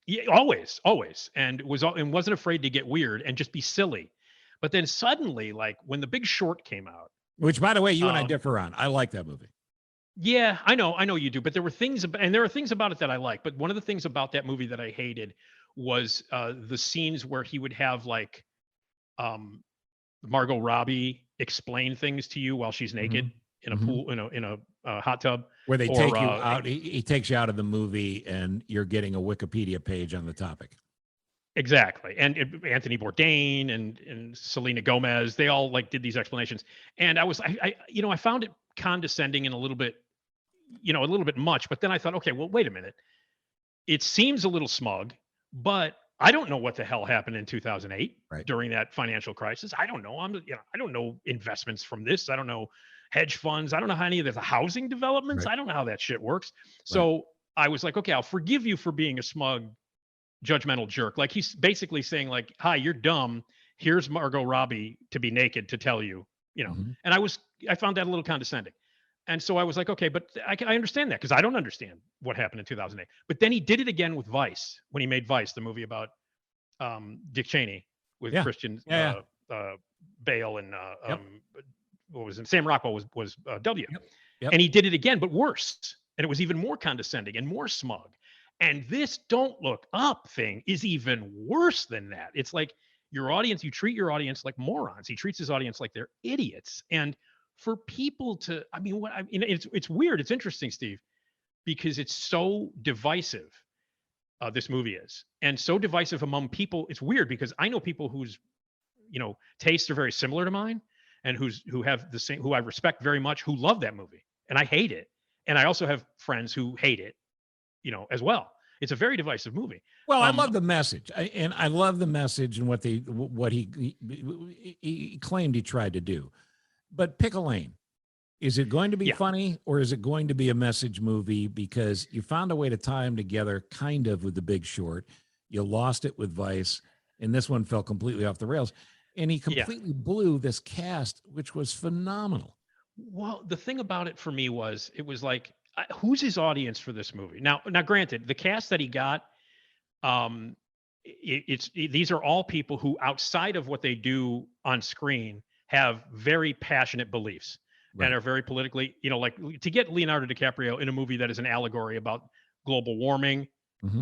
Yeah, always, and wasn't afraid to get weird and just be silly. But then suddenly, like when The Big Short came out, which, by the way, you and I differ on. I like that movie. Yeah, I know you do, but there were things, and there are things about it that I like. But one of the things about that movie that I hated was the scenes where he would have like Margot Robbie explain things to you while she's naked in a pool, in a hot tub, where they take you out. He takes you out of the movie, and you're getting a Wikipedia page on the topic. Exactly, and Anthony Bourdain and Selena Gomez, they all like did these explanations, and I found it condescending and a little bit much. But then I thought, okay, well, wait a minute. It seems a little smug, but I don't know what the hell happened in 2008 during that financial crisis. I don't know. I don't know investments from this. I don't know hedge funds. I don't know how any of the housing developments. I don't know how that shit works. So I was like, okay, I'll forgive you for being a smug, judgmental jerk. Like he's basically saying like, hi, you're dumb. Here's Margot Robbie to be naked to tell you, and I found that a little condescending. And so I was like, okay, but I understand that because I don't understand what happened in 2008. But then he did it again with Vice when he made Vice, the movie about Dick Cheney with Christian Bale and what was it? Sam Rockwell was W. And he did it again, but worse. And it was even more condescending and more smug. And this Don't Look Up thing is even worse than that. It's like your audience, you treat your audience like morons. He treats his audience like they're idiots. And for people to, it's weird. It's interesting, Steve, because it's so divisive. This movie is, and so divisive among people. It's weird because I know people whose, tastes are very similar to mine, and who have the same, who I respect very much, who love that movie, and I hate it. And I also have friends who hate it, as well. It's a very divisive movie. Well, I love the message, and I love the message and what he claimed he tried to do. But pick a lane. Is it going to be funny, or is it going to be a message movie? Because you found a way to tie them together kind of with The Big Short. You lost it with Vice, and this one fell completely off the rails. And he completely blew this cast, which was phenomenal. Well, the thing about it for me was, it was like, who's his audience for this movie? Now, granted, the cast that he got, these are all people who, outside of what they do on screen, have very passionate beliefs. and are very politically, like to get Leonardo DiCaprio in a movie that is an allegory about global warming,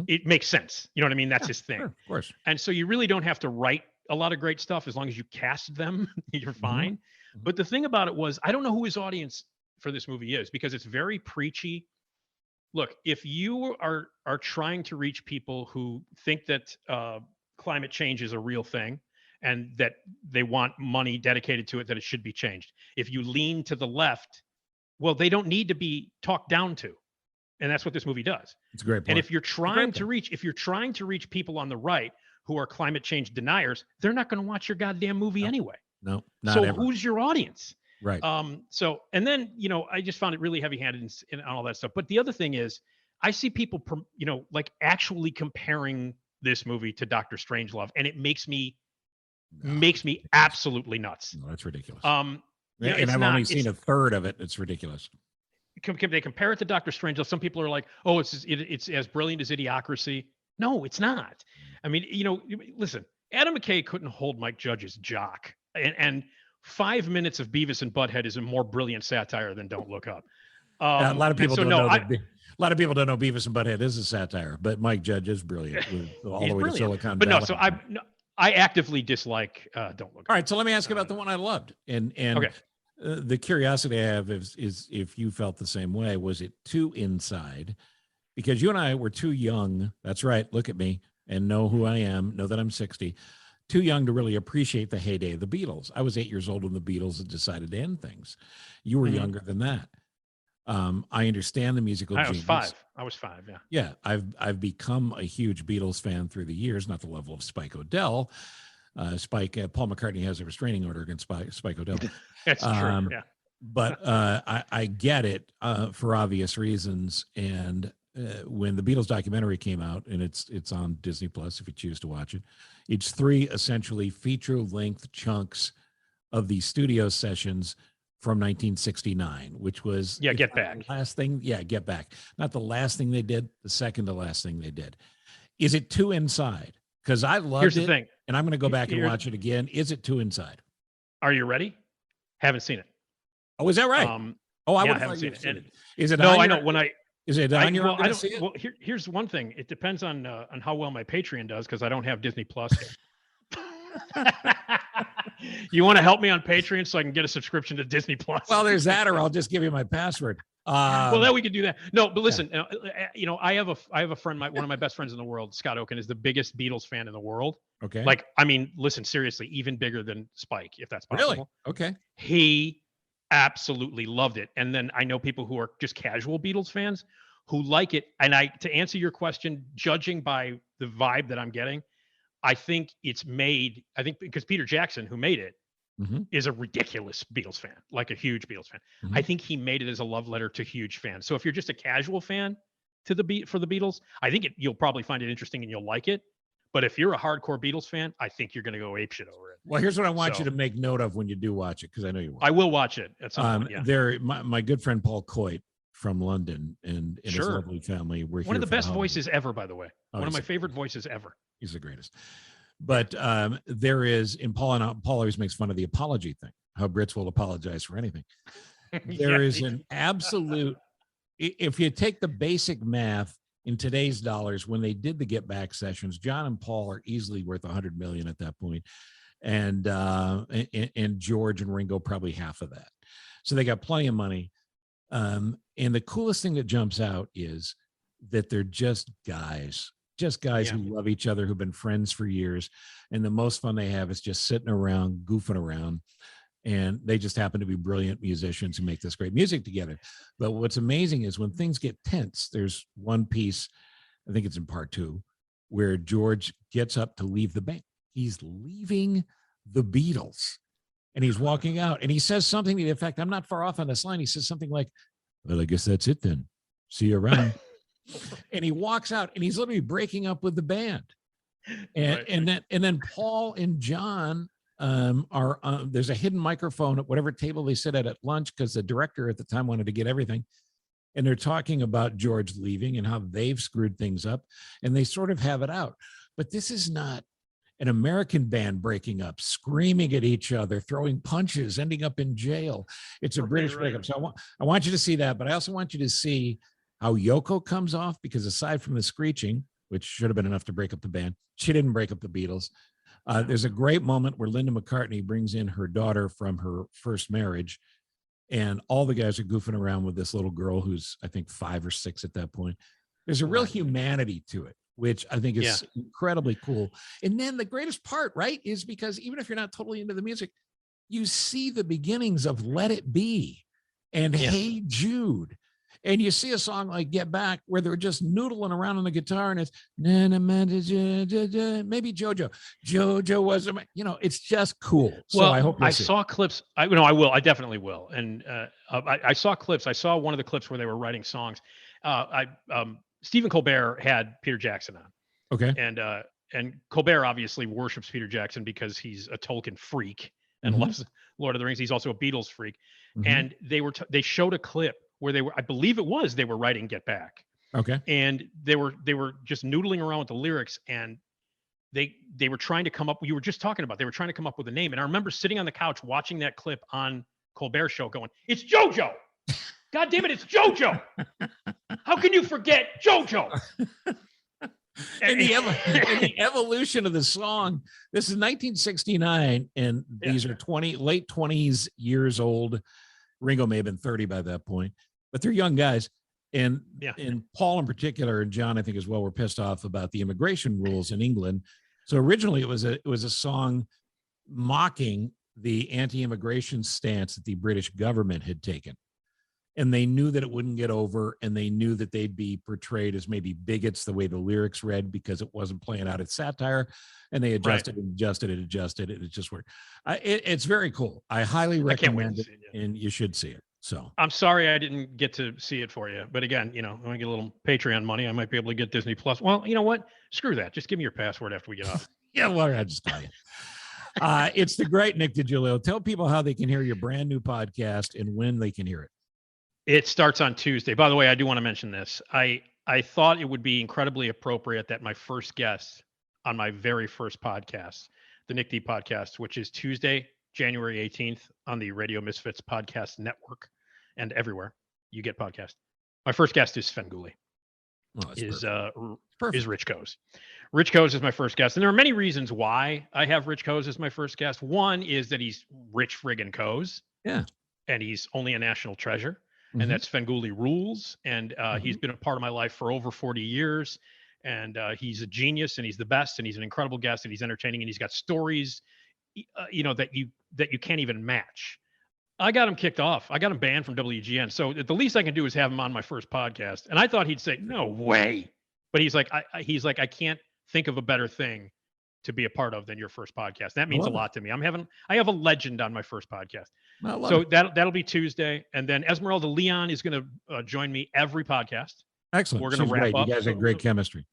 it makes sense. You know what I mean? That's his thing. Sure, of course. And so you really don't have to write a lot of great stuff as long as you cast them, you're fine. But the thing about it was, I don't know who his audience for this movie is because it's very preachy. Look, if you are trying to reach people who think that climate change is a real thing and that they want money dedicated to it, that it should be changed. If you lean to the left, well, they don't need to be talked down to. And that's what this movie does. It's a great point. And if you're trying to reach people on the right who are climate change deniers, they're not going to watch your goddamn movie anyway. No, not so ever. Who's your audience? Right. So, and then, I just found it really heavy-handed in all that stuff. But the other thing is, I see people, like actually comparing this movie to Dr. Strangelove, and it makes me absolutely nuts. No, that's ridiculous. And I've only seen a third of it. It's ridiculous. They compare it to Dr. Strangelove. Some people are like, "Oh, it's as brilliant as Idiocracy." No, it's not. I mean, listen, Adam McKay couldn't hold Mike Judge's jock, and 5 minutes of Beavis and Butthead is a more brilliant satire than Don't Look Up. A lot of people don't know. A lot of people don't know Beavis and Butthead is a satire, but Mike Judge is brilliant all the way to Silicon Valley. But I actively dislike Don't Look Up. All right, so let me ask you about the one I loved, and okay. The curiosity I have is if you felt the same way. Was it too inside? Because you and I were too young. That's right. Look at me and know who I am. Know that I'm 60. Too young to really appreciate the heyday of the Beatles. I was 8 years old when the Beatles had decided to end things. You were younger than that. I understand the musical genius. I was five. Yeah. Yeah. I've become a huge Beatles fan through the years, not the level of Spike O'Dell. Paul McCartney has a restraining order against Spike O'Dell. That's true. Yeah. But I get it for obvious reasons. And when the Beatles documentary came out, and it's on Disney Plus if you choose to watch it, it's 3 essentially feature-length chunks of the studio sessions from 1969, which was Get Back. The last thing. Yeah, Get Back. Not the last thing they did, the second to last thing they did. Is it too inside? Because I loved Here's it. the thing. And I'm going to go back and watch it again. Is it too inside? Are you ready? Haven't seen it. Oh, is that right? I haven't seen it. Is it? No, I know. Is it on your? I don't. Well, here's one thing. It depends on how well my Patreon does because I don't have Disney Plus. You want to help me on Patreon so I can get a subscription to Disney Plus? Well, there's that, or I'll just give you my password. Well, then we could do that. No, but listen, I have a friend, one of my best friends in the world, Scott Oaken, is the biggest Beatles fan in the world. Okay. Like, I mean, listen, seriously, even bigger than Spike, if that's possible. Really? Okay. He absolutely loved it. And then I know people who are just casual Beatles fans who like it. And to answer your question, judging by the vibe that I'm getting, I think because Peter Jackson, who made it, is a ridiculous Beatles fan, like a huge Beatles fan. I think he made it as a love letter to huge fans. So if you're just a casual fan for the Beatles, I think you'll probably find it interesting and you'll like it. But if you're a hardcore Beatles fan, I think you're going to go apeshit over it. Well, here's what I want you to make note of when you do watch it, because I know you will. I will watch it at some point. Yeah. My good friend Paul Coit from London and his lovely family. We're one of the best voices ever, by the way. One of my favorite voices ever. He's the greatest. But there is, and Paul always makes fun of the apology thing, how Brits will apologize for anything. There is an absolute, if you take the basic math in today's dollars, when they did the Get Back sessions, John and Paul are easily worth $100 million at that point. And George and Ringo probably half of that. So they got plenty of money. And the coolest thing that jumps out is that they're just guys who love each other, who've been friends for years. And the most fun they have is just sitting around, goofing around. And they just happen to be brilliant musicians who make this great music together. But what's amazing is when things get tense, there's one piece, I think it's in part 2, where George gets up to leave the band. He's leaving the Beatles and he's walking out and he says something to the effect, I'm not far off on this line. He says something like, well, I guess that's it then. See you around. And he walks out and he's literally breaking up with the band. And then Paul and John are there's a hidden microphone at whatever table they sit at lunch, because the director at the time wanted to get everything. And they're talking about George leaving and how they've screwed things up, and they sort of have it out. But this is not, an American band breaking up, screaming at each other, throwing punches, ending up in jail. It's a British breakup. So I want you to see that, but I also want you to see how Yoko comes off, because aside from the screeching, which should have been enough to break up the band, she didn't break up the Beatles. There's a great moment where Linda McCartney brings in her daughter from her first marriage, and all the guys are goofing around with this little girl who's, I think, 5 or 6 at that point. There's a real humanity to it, which I think is incredibly cool. And then the greatest part, right, is because even if you're not totally into the music, you see the beginnings of Let It Be and Hey Jude. And you see a song like Get Back where they're just noodling around on the guitar, and it's maybe JoJo. JoJo was, it's just cool. So well, I hope I saw clips. I will. I definitely will. And I saw clips. I saw one of the clips where they were writing songs. Stephen Colbert had Peter Jackson on. Okay. And Colbert obviously worships Peter Jackson because he's a Tolkien freak and loves Lord of the Rings. He's also a Beatles freak. And they showed a clip where they were, I believe they were writing Get Back. Okay. And they were just noodling around with the lyrics, and they were trying to come up, you were just talking about, they were trying to come up with a name. And I remember sitting on the couch watching that clip on Colbert Show going, it's JoJo. God damn it, it's JoJo. How can you forget JoJo? And the evolution of the song. This is 1969, and these are late 20s years old. Ringo may have been 30 by that point, but they're young guys. And Paul in particular, and John, I think as well, were pissed off about the immigration rules in England. So originally it was a song mocking the anti-immigration stance that the British government had taken. And they knew that it wouldn't get over, and they knew that they'd be portrayed as maybe bigots the way the lyrics read, because it wasn't playing out its satire, and they adjusted and adjusted and adjusted it. It just worked. It's very cool. I highly recommend it, and you should see it. So I'm sorry I didn't get to see it for you, but again, when I get a little Patreon money, I might be able to get Disney Plus. Well, you know what? Screw that. Just give me your password after we get off. Yeah, well, I'll just tell you. It's the great Nick Digilio. Tell people how they can hear your brand new podcast and when they can hear it. It starts on Tuesday. By the way, I do want to mention this. I thought it would be incredibly appropriate that my first guest on my very first podcast, the Nick D podcast, which is Tuesday, January 18th on the Radio Misfits podcast network and everywhere you get podcasts. My first guest is Sven Gulli. Is Rich Coase. Rich Coase is my first guest. And there are many reasons why I have Rich Coase as my first guest. One is that he's Rich friggin' Coase. Yeah. And he's only a national treasure. And that's Sven Gulli rules. And he's been a part of my life for over 40 years. And he's a genius, and he's the best, and he's an incredible guest, and he's entertaining, and he's got stories, that you can't even match. I got him kicked off. I got him banned from WGN. So the least I can do is have him on my first podcast. And I thought he'd say, no way. But he's like, I can't think of a better thing to be a part of than your first podcast. That means a lot to me. I have a legend on my first podcast. So that'll be Tuesday. And then Esmeralda Leon is going to join me every podcast. Excellent. We're going to wrap up. You guys have great chemistry.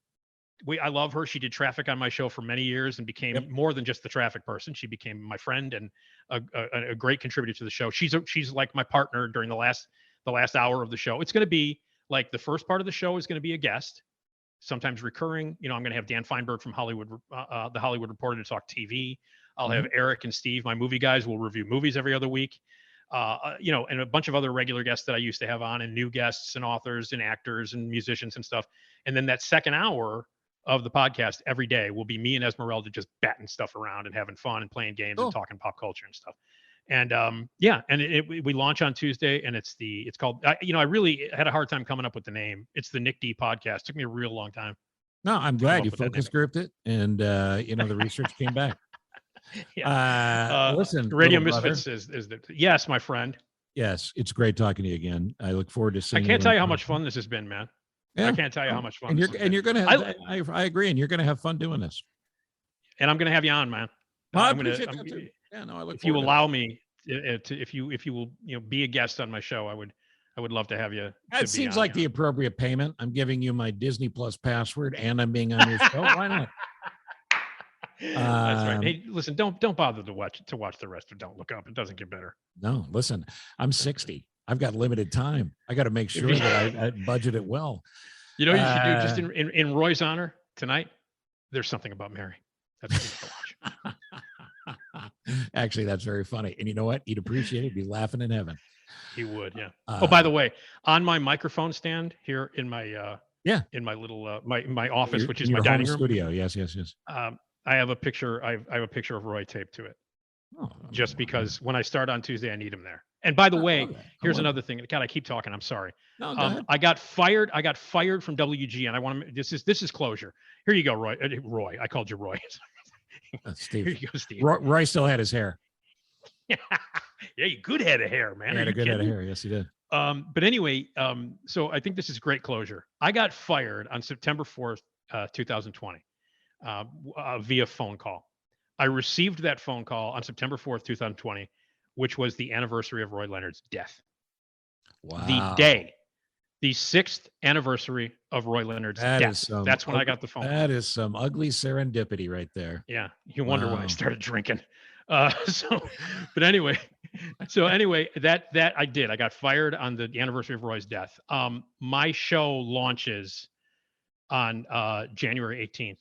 I love her. She did traffic on my show for many years and became more than just the traffic person. She became my friend and a great contributor to the show. She's like my partner during the last hour of the show. It's going to be like the first part of the show is going to be a guest, sometimes recurring. I'm going to have Dan Feinberg from Hollywood, the Hollywood Reporter, to talk TV. I'll have Eric and Steve, my movie guys, will review movies every other week. And a bunch of other regular guests that I used to have on, and new guests and authors and actors and musicians and stuff. And then that second hour of the podcast every day will be me and Esmeralda just batting stuff around and having fun and playing games and talking pop culture and stuff. And we launch on Tuesday, and it's called, I really had a hard time coming up with the name. It's the Nick D podcast. It took me a real long time. No, I'm glad you focus grouped it, and the research came back. Listen, Radio Misfits is yes, my friend. Yes, it's great talking to you again. I look forward to seeing. I can't tell you how much fun this has been, man. Yeah. I can't tell you how much fun. And you're gonna have. I agree, and you're gonna have fun doing this. And I'm gonna have you on, man. Well, I appreciate that too. Yeah, no, I look. If you allow me, if you will, be a guest on my show, I would love to have you. That seems like the appropriate payment. I'm giving you my Disney Plus password, and I'm being on your show. Why not? That's right. Hey, listen, don't bother to watch the rest of Don't Look Up. It doesn't get better. No, listen, I'm 60. I've got limited time. I got to make sure that I budget it well. You should do, just in Roy's honor tonight, There's Something About Mary. That's what Actually, that's very funny. And you know what? He'd appreciate it. He'd be laughing in heaven. He would, yeah. Oh, by the way, on my microphone stand here in my in my little my office, which is my dining room studio. Yes. I have a picture. I have a picture of Roy taped to it. Oh, just because when I start on Tuesday, I need him there. And by the way, here's another thing. God, I keep talking. I'm sorry. No, go ahead. I got fired from WGN. I want to. This is closure. Here you go, Roy. Roy, I called you Roy. Steve. Here you go, Steve. Roy still had his hair. Yeah, you good head of hair, man. He had a good head of hair. Yes, he did. But anyway, so I think this is great closure. I got fired on September 4th, 2020, via phone call. I received that phone call on September 4th, 2020, which was the anniversary of Roy Leonard's death. Wow. The 6th anniversary of Roy Leonard's death. That's when I got the phone call. That is some ugly serendipity right there. Yeah. You wonder when I started drinking. But anyway, that I did. I got fired on the anniversary of Roy's death. My show launches on January 18th.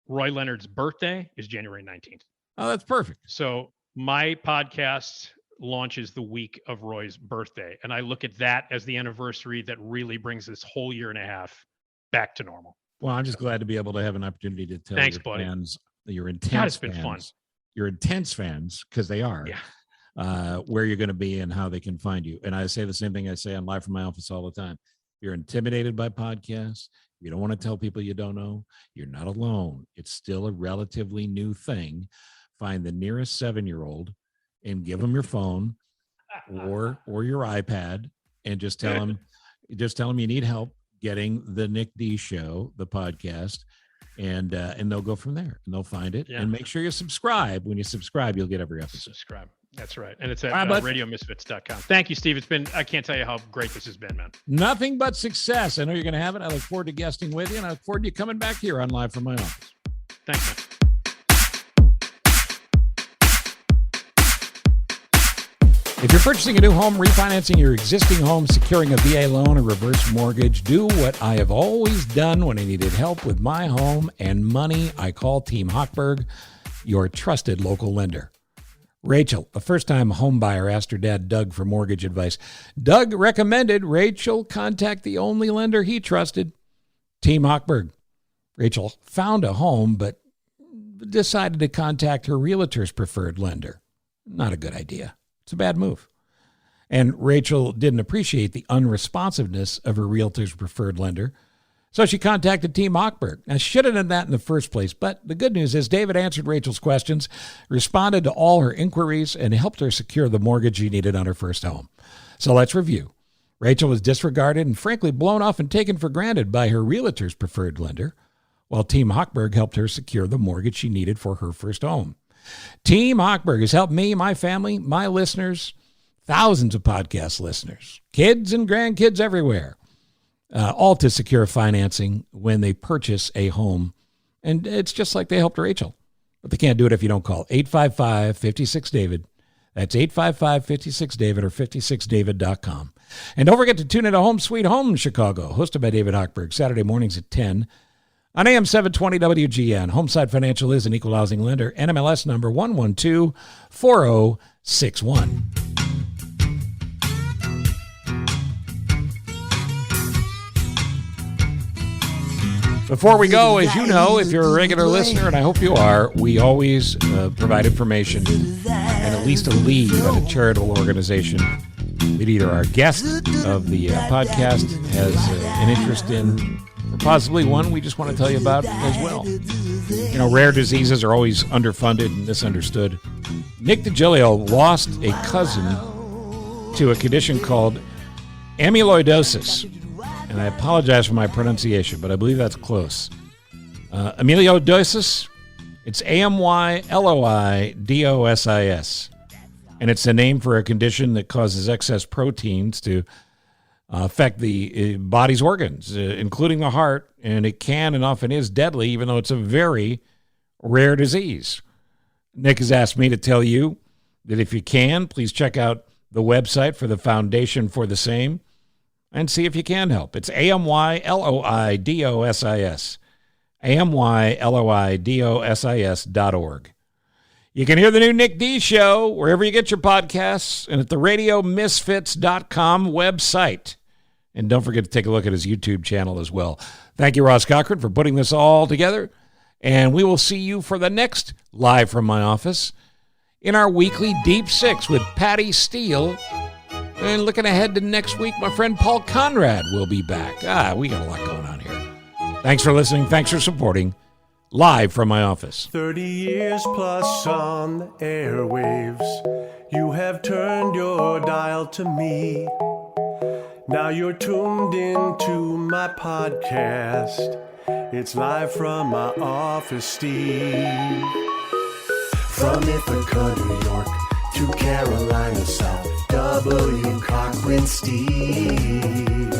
Roy Leonard's birthday is January 19th. Oh, that's perfect. So my podcast launches the week of Roy's birthday, and I look at that as the anniversary that really brings this whole year and a half back to normal. Well, I'm just glad to be able to have an opportunity to tell your fans, your intense God, it's been fun. Your intense fans, because they are, where you're going to be and how they can find you. And I say the same thing I say on Live from my office all the time. If you're intimidated by podcasts, you don't want to tell people you don't know, you're not alone. It's still a relatively new thing. Find the nearest 7-year-old and give them your phone or your iPad and just tell them you need help getting the Nick D Show, the podcast, and they'll go from there and they'll find it. And make sure you subscribe. When you subscribe, you'll get every episode. Subscribe. That's right. And it's at radiomisfits.com. Thank you, Steve. I can't tell you how great this has been, man. Nothing but success. I know you're going to have it. I look forward to guesting with you, and I look forward to you coming back here on Live from my office. Thanks, man. If you're purchasing a new home, refinancing your existing home, securing a VA loan or reverse mortgage, do what I have always done when I needed help with my home and money. I call Team Hochberg, your trusted local lender. Rachel, a first-time home buyer, asked her dad, Doug, for mortgage advice. Doug recommended Rachel contact the only lender he trusted, Team Hochberg. Rachel found a home, but decided to contact her realtor's preferred lender. Not a good idea. It's a bad move. And Rachel didn't appreciate the unresponsiveness of her realtor's preferred lender, so she contacted Team Hochberg. Now, she should have done that in the first place, but the good news is David answered Rachel's questions, responded to all her inquiries, and helped her secure the mortgage she needed on her first home. So let's review. Rachel was disregarded and frankly blown off and taken for granted by her realtor's preferred lender, while Team Hochberg helped her secure the mortgage she needed for her first home. Team Hochberg has helped me, my family, my listeners, thousands of podcast listeners, kids and grandkids everywhere, all to secure financing when they purchase a home. And it's just like they helped Rachel. But they can't do it if you don't call 855-56-DAVID. That's 855-56-DAVID or 56david.com. And don't forget to tune in to Home Sweet Home Chicago, hosted by David Hochberg, Saturday mornings at 10 on AM 720 WGN. Homeside Financial is an equal housing lender. NMLS number 1124061. Before we go, as you know, if you're a regular listener, and I hope you are, we always provide information and at least a lead on a charitable organization that either our guest of the podcast has an interest in, or possibly one we just want to tell you about as well. You know, rare diseases are always underfunded and misunderstood. Nick Digilio lost a cousin to a condition called amyloidosis. And I apologize for my pronunciation, but I believe that's close. Amyloidosis, it's amyloidosis. And it's a name for a condition that causes excess proteins to affect the body's organs, including the heart. And it can and often is deadly, even though it's a very rare disease. Nick has asked me to tell you that if you can, please check out the website for the Foundation for the Same and see if you can help. It's amyloidosis, amyloidosis.org. You can hear the new Nick D Show wherever you get your podcasts and at the RadioMisfits.com website. And don't forget to take a look at his YouTube channel as well. Thank you, Ross Cochran, for putting this all together. And we will see you for the next Live from My Office in our weekly Deep Six with Patty Steele. And looking ahead to next week, my friend Paul Conrad will be back. We got a lot going on here. Thanks for listening. Thanks for supporting Live from My Office. 30 years plus on the airwaves. You have turned your dial to me. Now you're tuned into my podcast. It's Live from My Office, Steve. From Ithaca, New York to Carolina South, W. Cochran, Steve.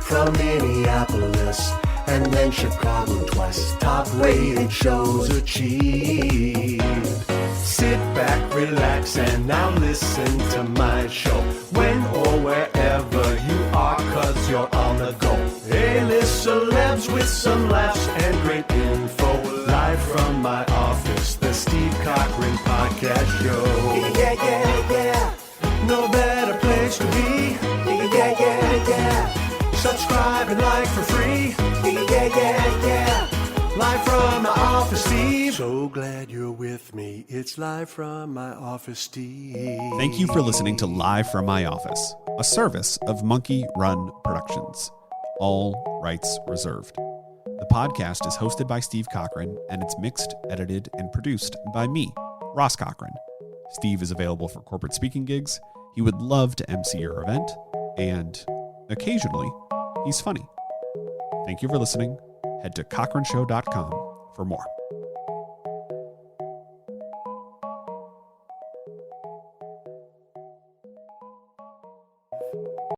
From Minneapolis and then Chicago twice, top rated shows achieved. Sit back, relax, and now listen to my show. When or wherever you are, 'cause you're on the go. A-list celebs with some laughs and great info. Live from my office, the Steve Cochran Podcast Show. Yeah, yeah, yeah. No better place to be. Yeah, yeah, yeah, yeah. Subscribe and like for free. Yeah, yeah, yeah. Live from my office, Steve. So glad you're with me. It's Live from my office, Steve. Thank you for listening to Live from My Office, a service of Monkey Run Productions. All rights reserved. The podcast is hosted by Steve Cochran, and it's mixed, edited, and produced by me, Ross Cochran. Steve is available for corporate speaking gigs. He would love to MC your event, and occasionally, he's funny. Thank you for listening. Head to cochranshow.com for more.